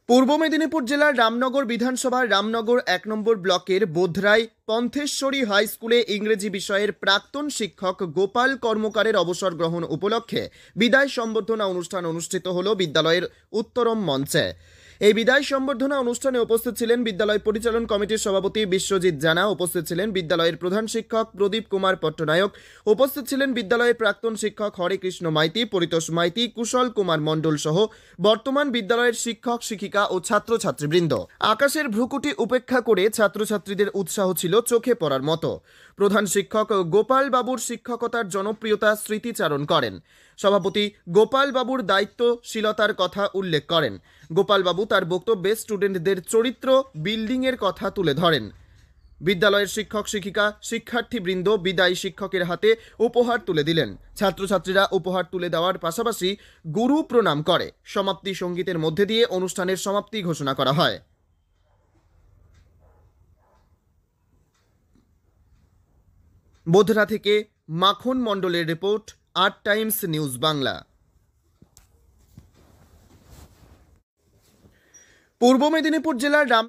পূর্ব মেদিনীপুর জেলার রামনগর বিধানসভার রামনগর ১ নম্বর ব্লকের বোধরাই পন্থেশ্বরী হাই স্কুলে ইংরেজি বিষয়ের প্রাক্তন শিক্ষক গোপাল কর্মকারের অবসর গ্রহণ উপলক্ষে বিদায় সম্বর্ধনা অনুষ্ঠান অনুষ্ঠিত হল বিদ্যালয়ের উত্তরম মঞ্চে। এই বিদায় সম্বর্ধনা অনুষ্ঠানে উপস্থিত ছিলেন বিদ্যালয় পরিচালন কমিটির সভাপতি বিশ্বজিৎ জানা, উপস্থিত ছিলেন বিদ্যালয়ের প্রধান শিক্ষক প্রদীপ কুমার পট্টনায়ক, উপস্থিত ছিলেন বিদ্যালয়ের প্রাক্তন শিক্ষক হরে কৃষ্ণ মাইতি, পরিতোষ মাইতি, কুশল কুমার মণ্ডল সহ বর্তমান বিদ্যালয়ের শিক্ষক শিক্ষিকা ও ছাত্রছাত্রীবৃন্দ। আকাশের ভ্রুকুটি উপেক্ষা করে ছাত্রছাত্রীদের উৎসাহ ছিল চোখে পড়ার মতো। প্রধান শিক্ষক গোপাল বাবুর শিক্ষকতার জনপ্রিয়তা স্মৃতিচারণ করেন। সভাপতি গোপাল বাবুর দায়িত্বশীলতার কথা উল্লেখ করেন। গোপাল বাবু তার বক্তব্যে স্টুডেন্টদের চরিত্র বিল্ডিংয়ের কথা তুলে ধরেন। বিদ্যালয়ের শিক্ষক শিক্ষিকা শিক্ষার্থীবৃন্দ বিদায়ী শিক্ষকের হাতে উপহার তুলে দিলেন। ছাত্রছাত্রীরা উপহার তুলে দেওয়ার পাশাপাশি গুরু প্রণাম করে। সমাপ্তি সঙ্গীতের মধ্যে দিয়ে অনুষ্ঠানের সমাপ্তি ঘোষণা করা হয়। বোধরা থেকে মাখন মণ্ডলের রিপোর্ট, আট টাইমস নিউজ বাংলা। পূর্ব মেদিনীপুর জেলার রাম